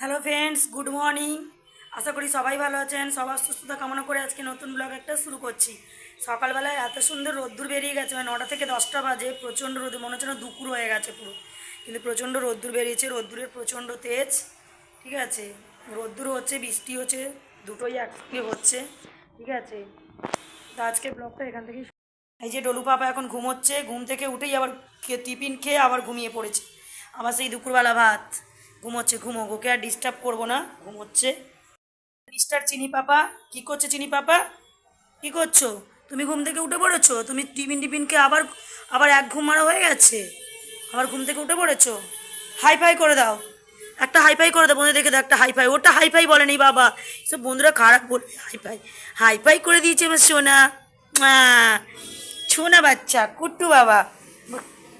Hello friends, good morning. আশা করি সবাই ভালো আছেন। সবার সুস্থতা কামনা করে আজকে নতুন ব্লগ একটা শুরু করছি। সকালবেলায় এত সুন্দর রোদ্দুর বেরিয়ে গেছে, মানে 9টা থেকে 10টা বাজে। প্রচণ্ড রোদ্দুর, মনে হচ্ছে না দুপুর হয়ে গেছে পুরো, কিন্তু প্রচণ্ড রোদ্দুর বেরিয়েছে। রোদ্দুরের প্রচণ্ড তেজ, ঠিক আছে। রোদ্দুর হচ্ছে, বৃষ্টি হচ্ছে, দুটোই একসঙ্গে হচ্ছে, ঠিক আছে। তো আজকে ব্লগটা এখান থেকেই এই যে ডলু পাপা এখন ঘুমোচ্ছে, ঘুম থেকে উঠেই আবার টিফিন খেয়ে আবার ঘুমিয়ে পড়েছে। আবার সেই দুপুরবেলা ভাত, ঘুমোচ্ছে। ঘুমোক, ওকে আর ডিস্টার্ব করবো না, ঘুমোচ্ছে। মিস্টার চিনি পাপা, কি করছে চিনি পাপা? কি করছো? তুমি ঘুম থেকে উঠে পড়েছো? তুমি টিফিন টিফিন খেয়ে আবার আবার এক ঘুম মারা হয়ে গেছে, আবার ঘুম থেকে উঠে পড়েছো? হাই ফাই করে দাও, একটা হাই ফাই করে দাও বন্ধু, দেখে দাও একটা হাই ফাই। ওটা হাই ফাই বলেনি বাবা, সব বন্ধুরা খারাপ বলবে। হাই ফাই, হাই ফাই করে দিয়েছে আমার সোনা। সোনা বাচ্চা কুট্টু বাবা,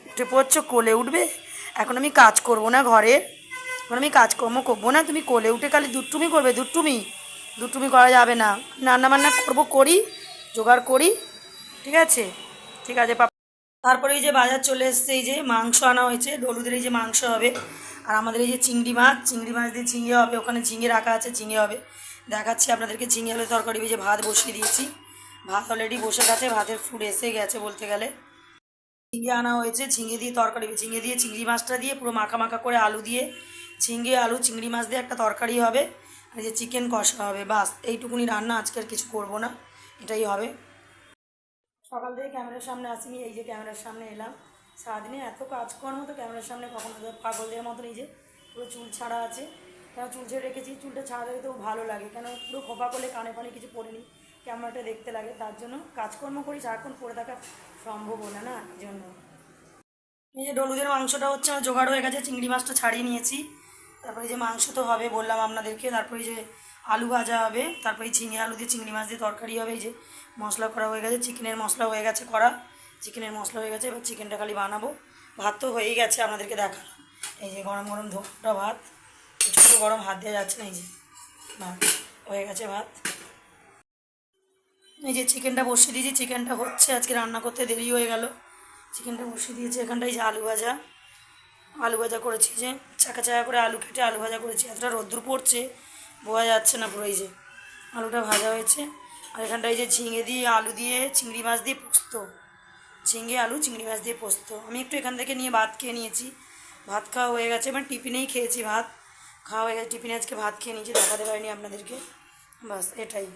উঠে পড়ছো, কোলে উঠবে। এখন আমি কাজ করব না ঘরে, এখন আমি কাজকর্ম করবো না। তুমি কোলে উঠে খালি দুটুমি করবে, দুটুমি। দুটুমি করা যাবে না। রান্না বান্না করবো, করি, জোগাড় করি, ঠিক আছে। ঠিক আছে পাপা। তারপরে এই যে বাজার চলে এসছে, এই যে মাংস আনা হয়েছে। ডলুদের এই যে মাংস হবে, আর আমাদের এই যে চিংড়ি মাছ, চিংড়ি মাছ দিয়ে ঝিঙে হবে। ওখানে ঝিঙে রাখা আছে, ঝিঙে হবে, দেখাচ্ছি আপনাদেরকে। ঝিঙে আলু তরকারি। এই যে ভাত বসিয়ে দিয়েছি, ভাত অলরেডি বসে গেছে, ভাতের ফুড এসে গেছে বলতে গেলে। ঝিঙে আনা হয়েছে, ঝিঙে দিয়ে তরকারি, ঝিঙে দিয়ে চিংড়ি মাছটা দিয়ে পুরো মাখা মাখা করে, আলু দিয়ে, ঝিঙে আলু চিংড়ি মাছ দিয়ে একটা তরকারি হবে। আর যে চিকেন কষা হবে, বাস এইটুকুনি রান্না। আজকে আর কিছু করবো না, এটাই হবে। সকাল থেকে ক্যামেরার সামনে আসিনি, এই যে ক্যামেরার সামনে এলাম। সারাদিনে এত কাজকর্ম, তো ক্যামেরার সামনে কখনো পাগলদের মতন এই যে পুরো চুল ছাড়া আছে। কেন চুল ছেড়ে রেখেছি? চুলটা ছাড়া তো ভালো লাগে, কেন পুরো খোপা করলে কানে ফানে কিছু পড়েনি, ক্যামেরাটা দেখতে লাগে, তার জন্য কাজকর্ম করি। সারাক্ষণ পরে থাকা সম্ভব হলো না, এই জন্য। এই যে ডলুদের মাংসটা হচ্ছে আমার জোগাড় হয়ে গেছে, চিংড়ি মাছটা ছাড়িয়ে নিয়েছি। তারপরে যে মাংস তো হবে বললাম আপনাদেরকে। তারপরে যে আলু ভাজা হবে, তারপরে ঝিঙে আলু দিয়ে চিংড়ি মাছ দিয়ে তরকারি হবে। এই যে মশলা করা হয়ে গেছে, চিকেনের মশলা হয়ে গেছে করা, চিকেনের মশলা হয়ে গেছে। এবার চিকেনটা খালি বানাবো। ভাত তো হয়েই গেছে, আপনাদেরকে দেখালাম। এই যে গরম গরম ধোকটা ভাত, ছোটো গরম হাত দেওয়া যাচ্ছে না। এই যে ভাত হয়ে গেছে, ভাত। এই যে চিকেনটা বসিয়ে দিয়েছি, চিকেনটা হচ্ছে। আজকে রান্না করতে দেরি হয়ে গেল, চিকেনটা বসিয়ে দিয়েছি। এখানটায় যে আলু ভাজা, আলু ভাজা করেছি, যে চাকা চাকা করে আলু কেটে আলু ভাজা করেছি। এতটা রোদ্দুর পড়ছে, বোঝা যাচ্ছে না পুরো। এই যে আলুটা ভাজা হয়েছে। আর এখানটায় যে ঝিঙে দিয়ে আলু দিয়ে চিংড়ি মাছ দিয়ে পোস্ত, ঝিঙে আলু চিংড়ি মাছ দিয়ে পোস্ত। আমি একটু এখান থেকে নিয়ে ভাত খেয়ে নিয়েছি, ভাত খাওয়া হয়ে গেছে। মানে টিফিনেই খেয়েছি ভাত, খাওয়া হয়ে গেছে। টিফিনে আজকে ভাত খেয়ে নিয়েছি, দেখাতে পারিনি আপনাদেরকে, বাস এটাই।